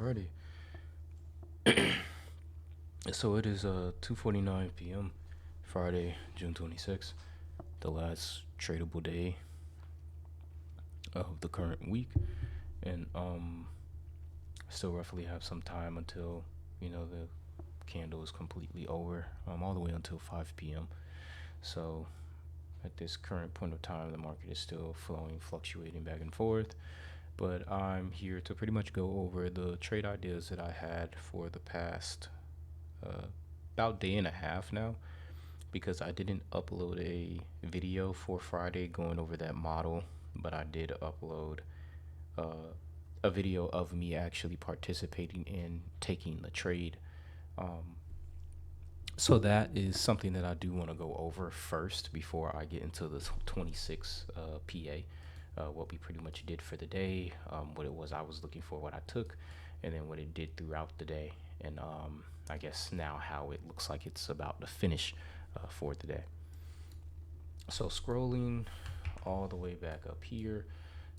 Alrighty. So it is 2:49 p.m. Friday, June 26th, the last tradable day of the current week, and still roughly have some time until the candle is completely over, all the way until 5 p.m. So at this current point of time, the market is still flowing, fluctuating back and forth. But I'm here to pretty much go over the trade ideas that I had for the past uh, about day and a half now, because I didn't upload a video for Friday going over that model, but I did upload uh, a video of me actually participating in taking the trade. Um, so that is something that I do want to go over first before I get into the 26 PA. What we pretty much did for the day, what it was I was looking for, what I took, and then what it did throughout the day, and I guess now how it looks like it's about to finish for the day. So scrolling all the way back up here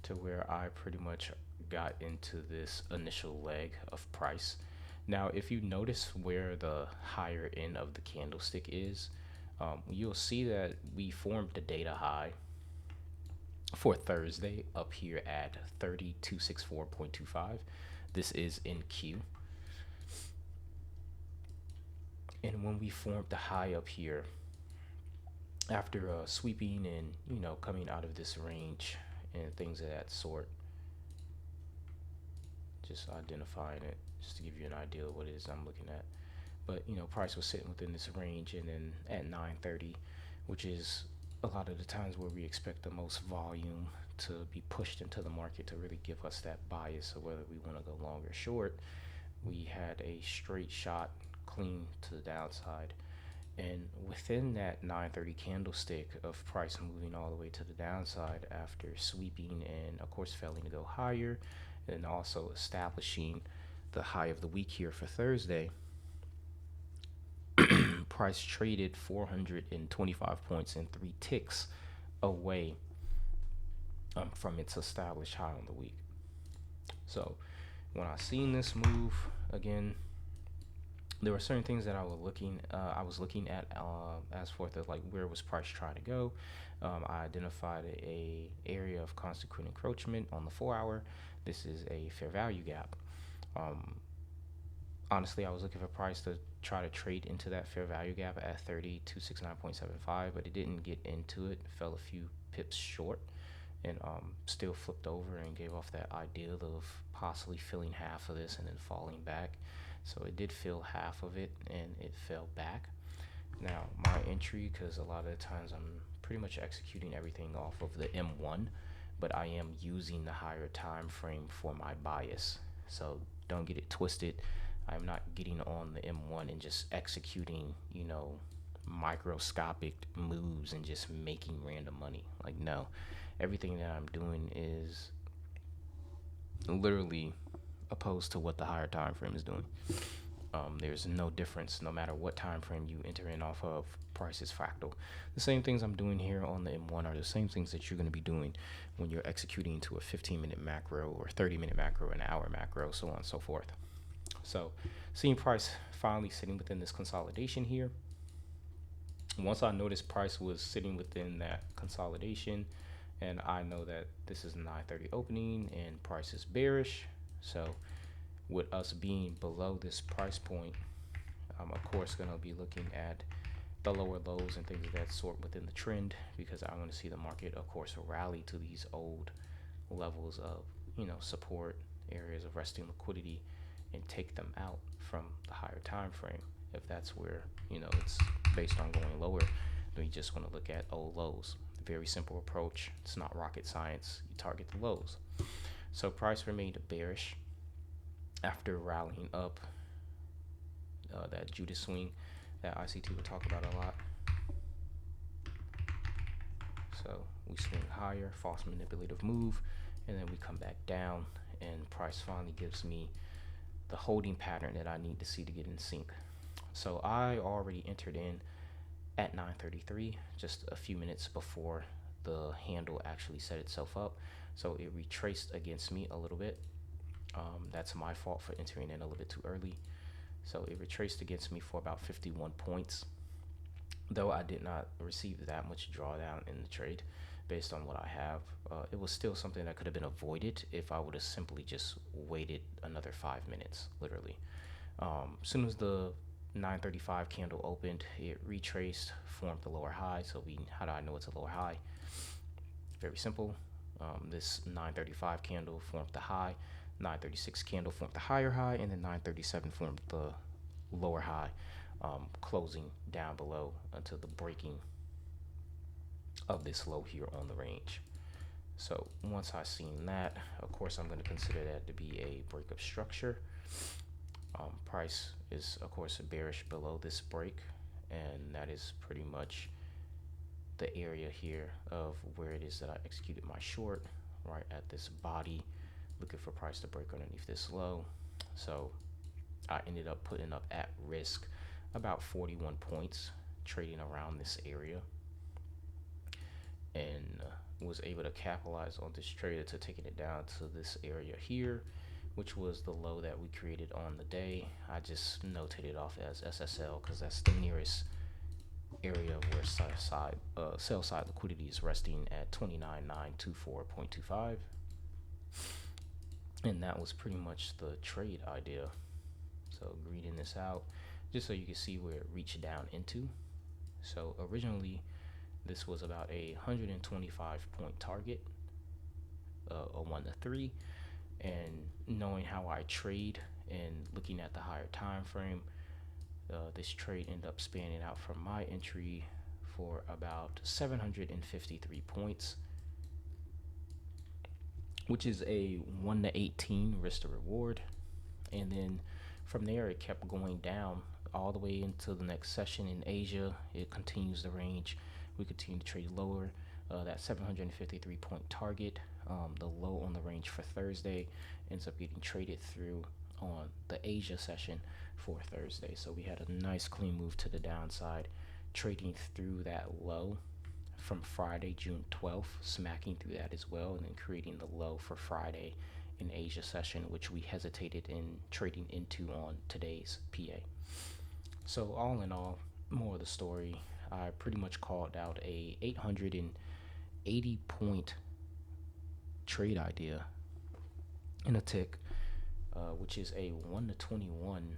to where I pretty much got into this initial leg of price. Now, if you notice where the higher end of the candlestick is, you'll see that we formed the data high for Thursday up here at 3264.25. This is in Q. And when we formed the high up here, after sweeping and coming out of this range and things of that sort, just identifying it just to give you an idea of what it is I'm looking at. But price was sitting within this range, and then at 9:30, which is a lot of the times where we expect the most volume to be pushed into the market to really give us that bias of whether we want to go long or short, we had a straight shot clean to the downside. And within that 9:30 candlestick of price moving all the way to the downside after sweeping and of course failing to go higher, and also establishing the high of the week here for Thursday, price traded 425 points and 3 ticks away from its established high on the week. So when I seen this move again, there were certain things that I was looking at as forth as like where was price trying to go. I identified a area of consequent encroachment on the 4 hour. This is a fair value gap. Um, Honestly, I was looking for price to try to trade into that fair value gap at 3269.75, but it didn't get into it. Fell a few pips short, and still flipped over and gave off that idea of possibly filling half of this and then falling back. So it did fill half of it and it fell back. Now my entry, because a lot of the times I'm pretty much executing everything off of the M1, but I am using the higher time frame for my bias. So don't get it twisted. I'm not getting on the M1 and just executing, microscopic moves and just making random money. Like, no, everything that I'm doing is literally opposed to what the higher time frame is doing. There's no difference no matter what time frame you enter in off of. Price is fractal. The same things I'm doing here on the M1 are the same things that you're going to be doing when you're executing into a 15-minute macro or 30-minute macro, an hour macro, so on and so forth. So seeing price finally sitting within this consolidation here. Once I noticed price was sitting within that consolidation, and I know that this is a 9:30 opening and price is bearish. So with us being below this price point, I'm of course going to be looking at the lower lows and things of that sort within the trend, because I want to see the market, of course, rally to these old levels of support, areas of resting liquidity, and take them out from the higher time frame. If that's where it's based on going lower, then you just want to look at old lows. Very simple approach. It's not rocket science. You target the lows. So price remained bearish after rallying up that Judas swing that ICT would talk about a lot. So we swing higher, false manipulative move, and then we come back down, and price finally gives me the holding pattern that I need to see to get in sync. So I already entered in at 9:33, just a few minutes before the handle actually set itself up. So it retraced against me a little bit. That's my fault for entering in a little bit too early. So it retraced against me for about 51 points. Though I did not receive that much drawdown in the trade based on what I have, it was still something that could have been avoided if I would have simply just waited another 5 minutes, literally. Soon as the 935 candle opened, it retraced, formed the lower high. So how do I know it's a lower high? Very simple. This 935 candle formed the high, 936 candle formed the higher high, and then 937 formed the lower high, closing down below until the breaking of this low here on the range. So once I seen that, of course, I'm going to consider that to be a breakup structure. Price is, of course, bearish below this break, and that is pretty much the area here of where it is that I executed my short, right at this body, looking for price to break underneath this low. So I ended up putting up at risk about 41 points trading around this area, and was able to capitalize on this trader to taking it down to this area here, which was the low that we created on the day. I just noted it off as SSL because that's the nearest area where sell side liquidity is resting at 29,924.25, and that was pretty much the trade idea. So reading this out just so you can see where it reached down into. So originally this was about a 125 point target, a 1 to 3, and knowing how I trade and looking at the higher time frame, this trade ended up spanning out from my entry for about 753 points, which is a 1 to 18 risk to reward. And then from there it kept going down all the way into the next session in Asia. It continues the range. We continue to trade lower. That 753 point target, the low on the range for Thursday, ends up getting traded through on the Asia session for Thursday. So we had a nice clean move to the downside, trading through that low from Friday, June 12th, smacking through that as well, and then creating the low for Friday in Asia session, which we hesitated in trading into on today's PA. So all in all, more of the story, I pretty much called out a 880 point trade idea in a tick, which is a 1 to 21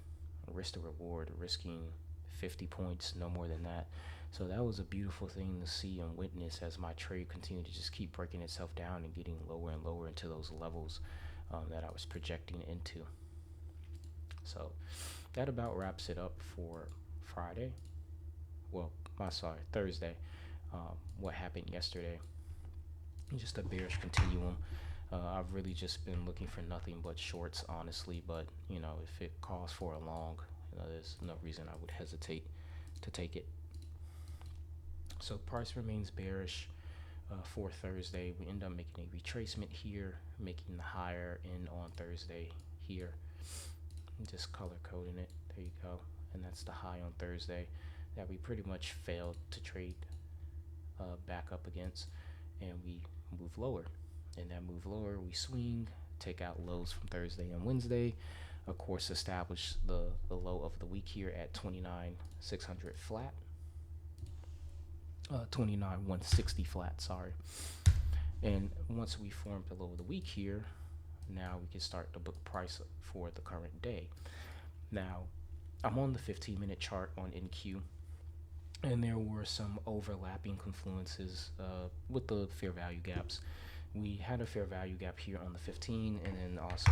risk to reward, risking 50 points, no more than that. So that was a beautiful thing to see and witness as my trade continued to just keep breaking itself down and getting lower and lower into those levels that I was projecting into. So that about wraps it up for Friday. Well, Thursday. What happened yesterday? Just a bearish continuum. I've really just been looking for nothing but shorts, honestly. But if it calls for a long, there's no reason I would hesitate to take it. So price remains bearish for Thursday. We end up making a retracement here, making the higher end on Thursday here. Just color coding it. There you go. And that's the high on Thursday that we pretty much failed to trade back up against, and we move lower. And that move lower, we swing, take out lows from Thursday and Wednesday. Of course, establish the low of the week here at 29,600 flat. 29,160 flat, sorry. And once we form the low of the week here, now we can start to book price for the current day. Now, I'm on the 15-minute chart on NQ, and there were some overlapping confluences with the fair value gaps. We had a fair value gap here on the 15, and then also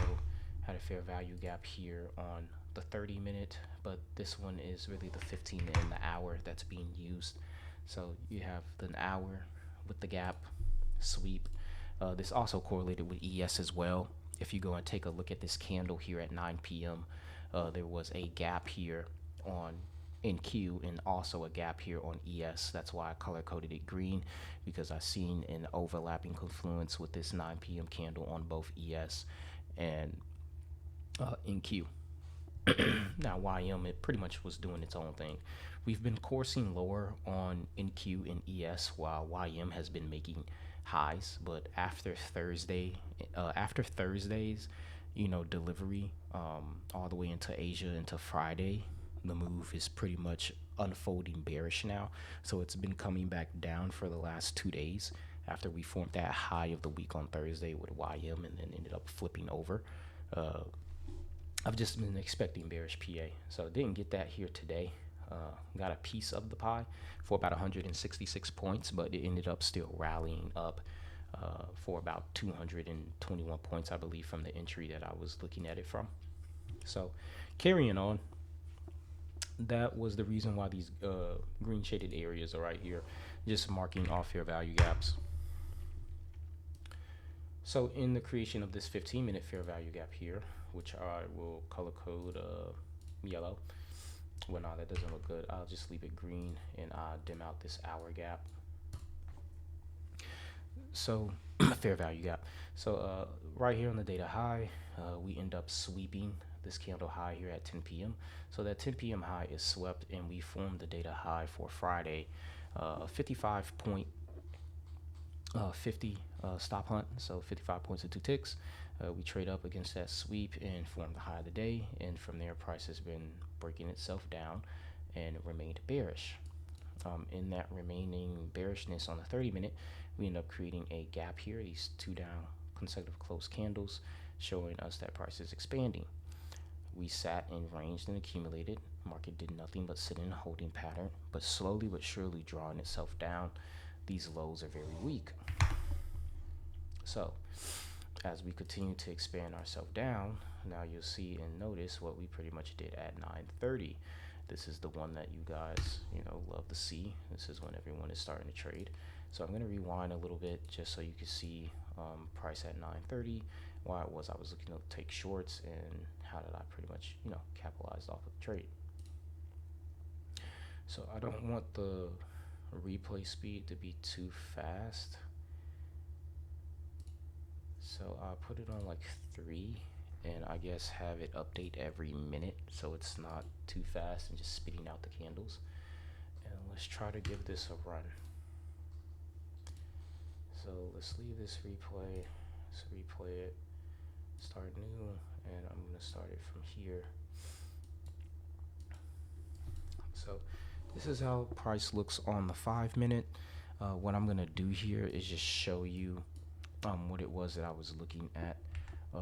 had a fair value gap here on the 30-minute, but this one is really the 15 and the hour that's being used. So you have the hour with the gap sweep. This also correlated with ES as well. If you go and take a look at this candle here at 9 p.m., there was a gap here on NQ and also a gap here on ES. That's why I color coded it green, because I seen an overlapping confluence with this 9 p.m. candle on both ES and NQ. Now YM, it pretty much was doing its own thing. We've been coursing lower on NQ and ES while YM has been making highs, but after Thursdays, delivery all the way into Asia into Friday. The move is pretty much unfolding bearish now. So it's been coming back down for the last 2 days after we formed that high of the week on Thursday with YM and then ended up flipping over. Uh, I've just been expecting bearish PA. So didn't get that here today. Got a piece of the pie for about 166 points, but it ended up still rallying up for about 221 points, I believe, from the entry that I was looking at it from. So carrying on, that was the reason why these green shaded areas are right here, just marking off fair value gaps. So in the creation of this 15-minute fair value gap here, which I will color code yellow. Well, no, that doesn't look good. I'll just leave it green and I'll dim out this hour gap. So fair value gap. So right here on the data high, we end up sweeping this candle high here at 10 p.m. So that 10 p.m. high is swept and we formed the data high for Friday, 50 stop hunt, so 55 points and 2 ticks. We trade up against that sweep and form the high of the day, and from there price has been breaking itself down and remained bearish. In that remaining bearishness on the 30-minute, we end up creating a gap here, these 2 down consecutive closed candles showing us that price is expanding. We sat and ranged and accumulated. Market did nothing but sit in a holding pattern, but slowly but surely drawing itself down. These lows are very weak. So as we continue to expand ourselves down, now you'll see and notice what we pretty much did at 9:30. This is the one that you guys, love to see. This is when everyone is starting to trade. So I'm going to rewind a little bit just so you can see price at 9:30, why it was I was looking to take shorts and how did I pretty much, capitalize off of the trade. So I don't want the replay speed to be too fast. So I'll put it on like 3 and I guess have it update every minute so it's not too fast and just spitting out the candles. And let's try to give this a run. So let's leave this replay. Let's replay it. Start new, and I'm gonna start it from here. So this is how price looks on the 5-minute. What I'm gonna do here is just show you what it was that I was looking at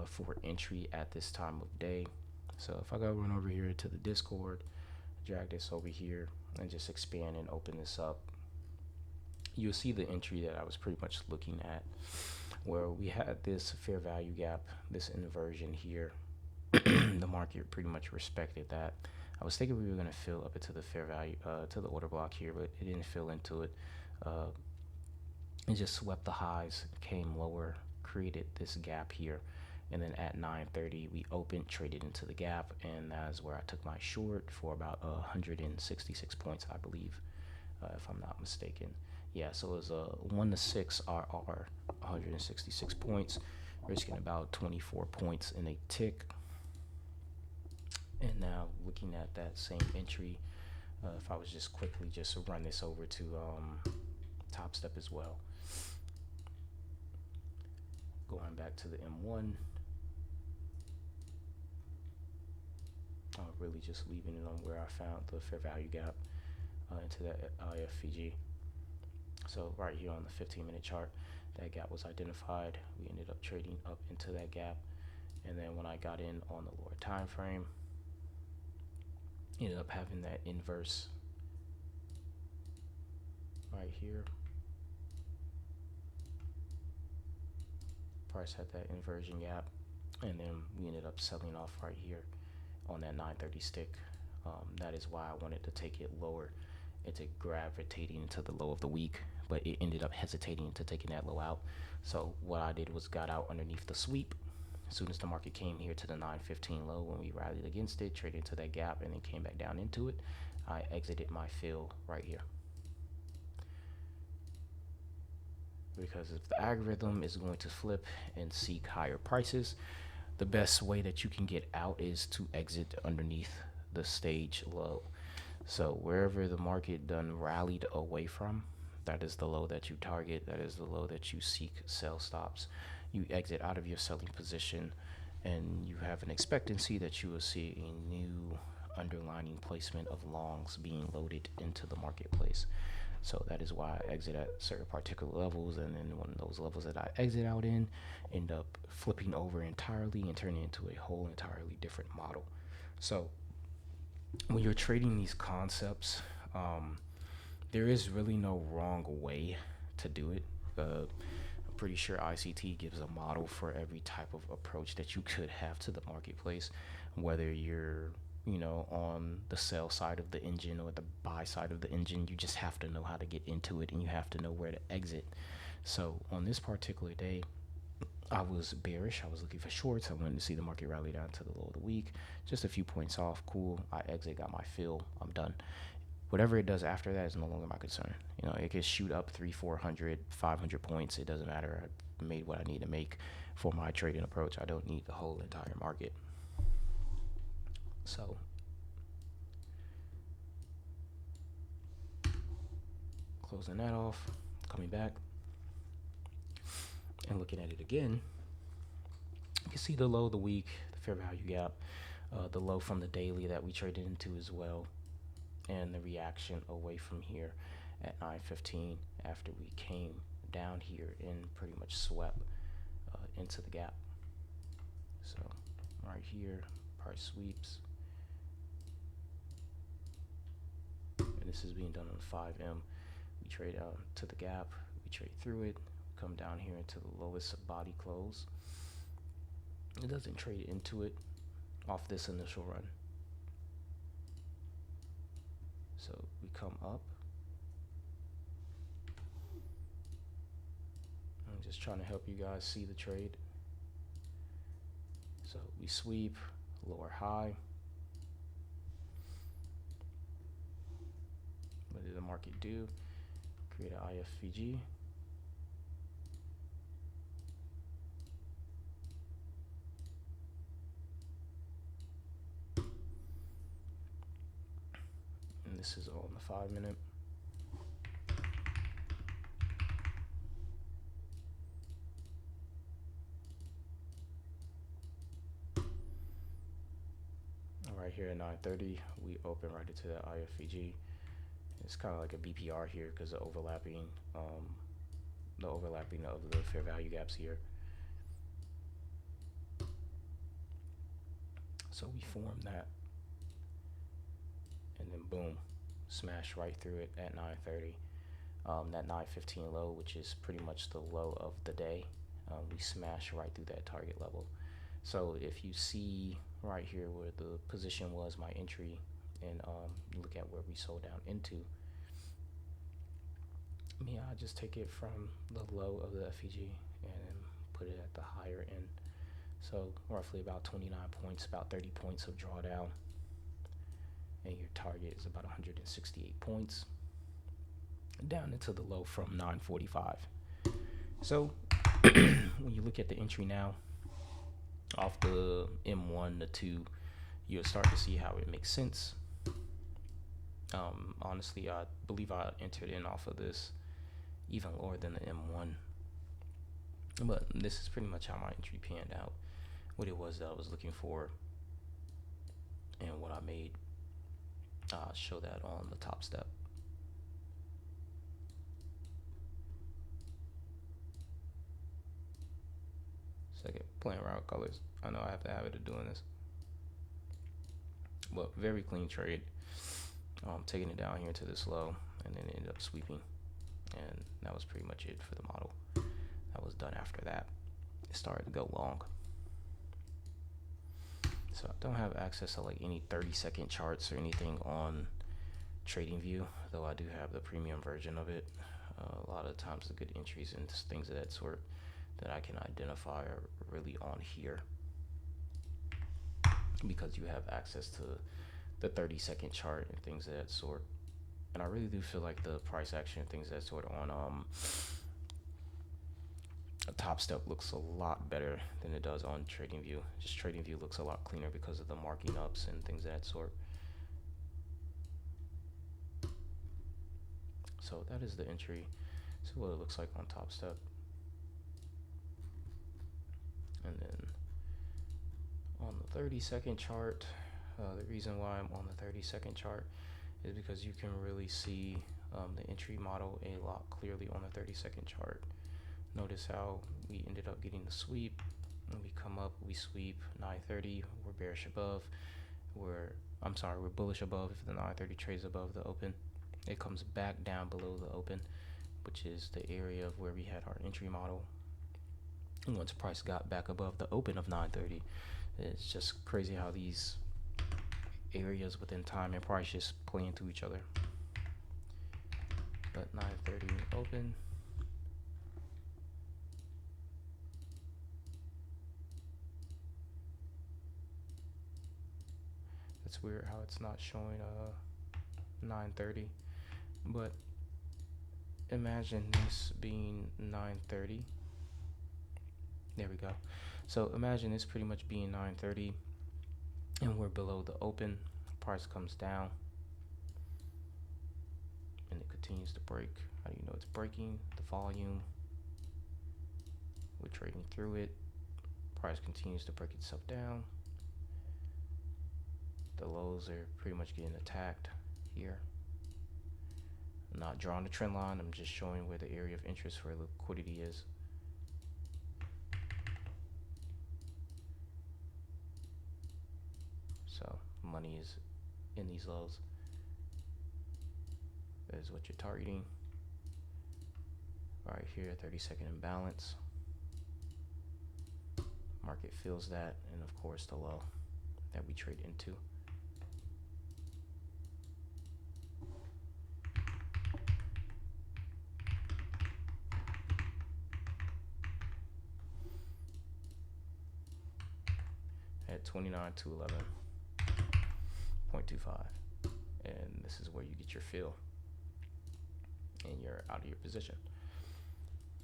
for entry at this time of day. So if I go run over here to the Discord, drag this over here and just expand and open this up, you'll see the entry that I was pretty much looking at, where we had this fair value gap, this inversion here. The market pretty much respected that. I was thinking we were going to fill up into the fair value, to the order block here, but it didn't fill into it. It just swept the highs, came lower, created this gap here. And then at 9:30, we opened, traded into the gap, and that's where I took my short for about 166 points, I believe, if I'm not mistaken. Yeah, so it was a 1 to 6 RR, 166 points, risking about 24 points in a tick. And now looking at that same entry, if I was just quickly just run this over to Top Step as well. Going back to the M1, really just leaving it on where I found the fair value gap into that IFVG. So right here on the 15-minute chart, that gap was identified. We ended up trading up into that gap, and then when I got in on the lower time frame, ended up having that inverse right here. Price had that inversion gap, and then we ended up selling off right here on that 9:30 stick. That is why I wanted to take it lower. It's gravitating into the low of the week, but it ended up hesitating to taking that low out. So what I did was got out underneath the sweep. As soon as the market came here to the 9:15 low, when we rallied against it, traded into that gap, and then came back down into it, I exited my fill right here. Because if the algorithm is going to flip and seek higher prices, the best way that you can get out is to exit underneath the stage low. So wherever the market done rallied away from, that is the low that you target. That is the low that you seek sell stops. You exit out of your selling position and you have an expectancy that you will see a new underlining placement of longs being loaded into the marketplace. So that is why I exit at certain particular levels, and then when those levels that I exit out in end up flipping over entirely and turning into a whole entirely different model. So when you're trading these concepts, there is really no wrong way to do it. I'm pretty sure ICT gives a model for every type of approach that you could have to the marketplace, whether you're on the sell side of the engine or the buy side of the engine. You just have to know how to get into it, and you have to know where to exit. So on this particular day, I was bearish. I was looking for shorts. I wanted to see the market rally down to the low of the week. Just a few points off. Cool. I exit, got my fill. I'm done. Whatever it does after that is no longer my concern. It could shoot up 300, 400, 500 points. It doesn't matter. I made what I need to make for my trading approach. I don't need the whole entire market. So closing that off, coming back and looking at it again, you can see the low of the week, the fair value gap, the low from the daily that we traded into as well, and the reaction away from here at 9:15 after we came down here and pretty much swept into the gap. So right here, price sweeps, and this is being done on 5M. We trade out to the gap, we trade through it, come down here into the lowest body close. It doesn't trade into it off this initial run. So we come up. I'm just trying to help you guys see the trade. So we sweep, lower high. What did the market do? Create an IFVG. And this is all in the 5-minute. Right here at 9:30, we open right into the IFVG. It's kind of like a BPR here because the overlapping of the fair value gaps here. So we form that, and then boom, smash right through it at 9:30. That 9:15 low, which is pretty much the low of the day, we smash right through that target level. So if you see right here where the position was my entry, and you look at where we sold down into, I just take it from the low of the FVG and put it at the higher end. So roughly about 29 points, about 30 points of drawdown, and your target is about 168 points down into the low from 945. So when you look at the entry now off the M1 to 2, you'll start to see how it makes sense. Honestly, I believe I entered in off of this even lower than the M1, but this is pretty much how my entry panned out, what it was that I was looking for, and what I made. I'll show that on the top step. Second, playing around with colors. I know I have the habit of doing this, but very clean trade. Taking it down here to this low, and then it ended up sweeping, and that was pretty much it for the model. That was done after that. It started to go long. So I don't have access to like any 30-second charts or anything on TradingView, though I do have the premium version of it. A lot of times the good entries and things of that sort that I can identify are really on here, because you have access to the 30-second chart and things of that sort. And I really do feel like the price action and things of that sort on a Top Step looks a lot better than it does on TradingView. Just TradingView looks a lot cleaner because of the marking ups and things of that sort. So that is the entry. See what it looks like on Top Step. And then On the 30-second chart, the reason why I'm on the 30-second chart is because you can really see the entry model a lot clearly on the 30-second chart. Notice how we ended up getting the sweep. When we come up, we sweep 930, we're bearish above. We're bullish above if the 930 trades above the open. It comes back down below the open, which is the area of where we had our entry model. And once price got back above the open of 930, it's just crazy how these areas within time and price just play into each other. But 930 open. It's weird how it's not showing 930, but imagine this being 930. There we go. So imagine this pretty much being 930 and we're below the open. Price comes down and it continues to break. How do you know it's breaking? The volume. We're trading through it. Price continues to break itself down. The lows are pretty much getting attacked here. I'm not drawing a trend line, I'm just showing where the area of interest for liquidity is. So money is in these lows. That is what you're targeting. Right here, 30-second imbalance. Market feels that, and of course the low that we trade into. At 29 to 11.25, and this is where you get your fill and you're out of your position.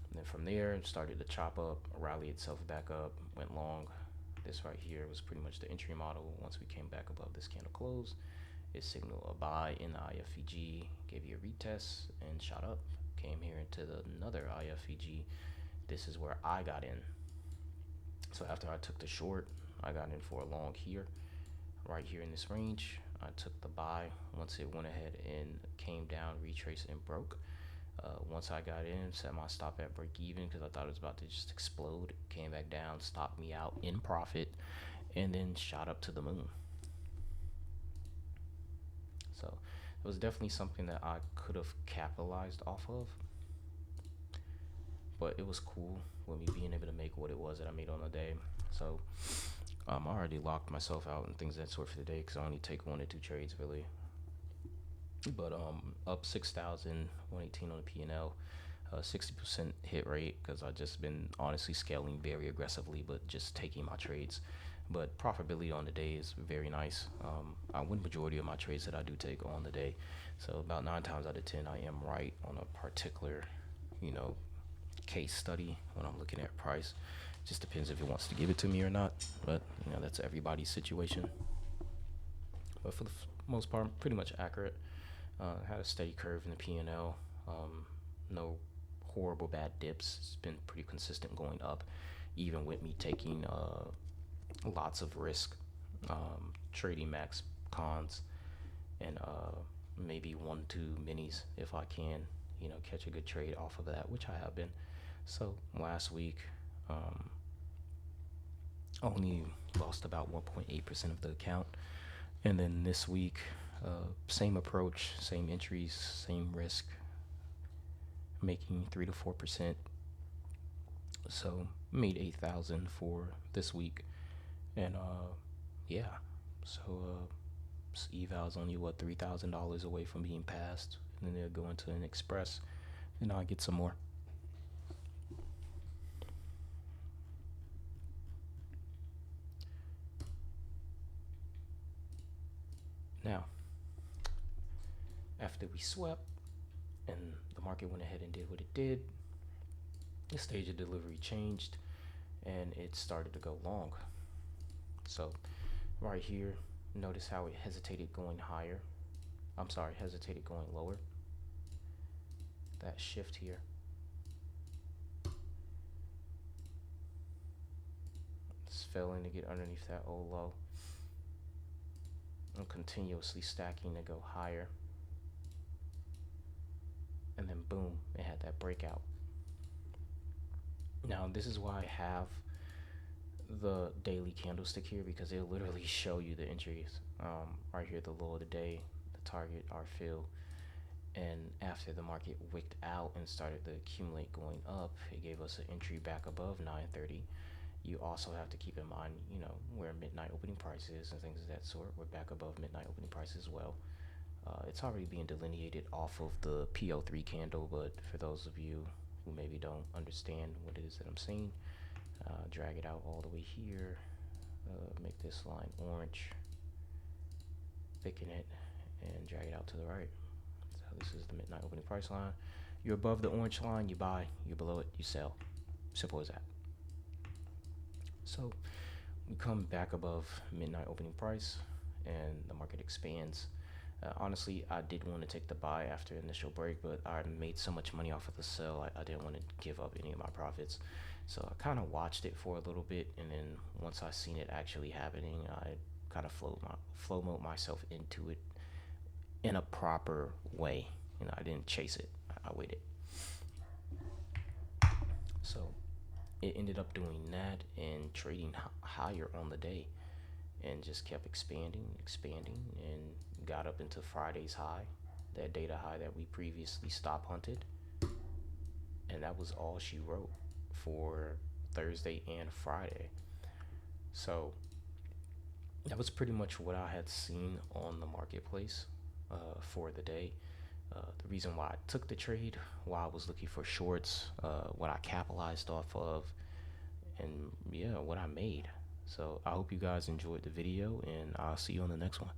And then from there it started to chop up, rally itself back up, went long. This right here was pretty much the entry model. Once we came back above this candle close, it signaled a buy in the IFEG, gave you a retest and shot up, came here into another IFEG. This is where I got in. So after I took the short, I got in for a long here, right here in this range. I took the buy once it went ahead and came down, retraced and broke. Once I got in, set my stop at break even because I thought it was about to just explode. Came back down, stopped me out in profit, and then shot up to the moon. So it was definitely something that I could have capitalized off of, but it was cool with me being able to make what it was that I made on the day. So I already locked myself out and things of that sort for the day because I only take 1 or 2 trades really. But up 6,118 on the P&L, 60% hit rate because I just been honestly scaling very aggressively, but just taking my trades. But profitability on the day is very nice. I win majority of my trades that I do take on the day. So about 9 times out of 10, I am right on a particular, case study when I'm looking at price. Just depends if it wants to give it to me or not. But that's everybody's situation. But for the most part, pretty much accurate. Had a steady curve in the P&L. No horrible bad dips. It's been pretty consistent going up, even with me taking lots of risk, trading max cons, and maybe 1-2 minis if I can, catch a good trade off of that, which I have been. So last week, only lost about 1.8% of the account, and then this week, same approach, same entries, same risk, making 3 to 4%. So made 8,000 for this week, and yeah. So eval's only $3,000 away from being passed, and then they'll go into an express, and I'll get some more. Now, after we swept and the market went ahead and did what it did, the stage of delivery changed and it started to go long. So right here, notice how it hesitated going higher. Hesitated going lower. That shift here. It's failing to get underneath that old low and continuously stacking to go higher. And then boom, it had that breakout. Now this is why I have the daily candlestick here, because they'll literally show you the entries. Right here, the low of the day, the target, our fill. And after the market wicked out and started to accumulate going up, it gave us an entry back above 930. You also have to keep in mind, where midnight opening price is and things of that sort. We're back above midnight opening price as well. It's already being delineated off of the PO3 candle, but for those of you who maybe don't understand what it is that I'm saying, drag it out all the way here, make this line orange, thicken it, and drag it out to the right. So this is the midnight opening price line. You're above the orange line, you buy. You're below it, you sell. Simple as that. So we come back above midnight opening price and the market expands. Honestly, I did want to take the buy after initial break, but I made so much money off of the sell, I didn't want to give up any of my profits. So I kind of watched it for a little bit, and then once I seen it actually happening, I kind of flow mode myself into it in a proper way. I didn't chase it. I waited. So it ended up doing that and trading higher on the day, and just kept expanding, and got up into Friday's high, that data high that we previously stop hunted. And that was all she wrote for Thursday and Friday. So that was pretty much what I had seen on the marketplace for the day. The reason why I took the trade, why I was looking for shorts, what I capitalized off of, and yeah, what I made. So I hope you guys enjoyed the video, and I'll see you on the next one.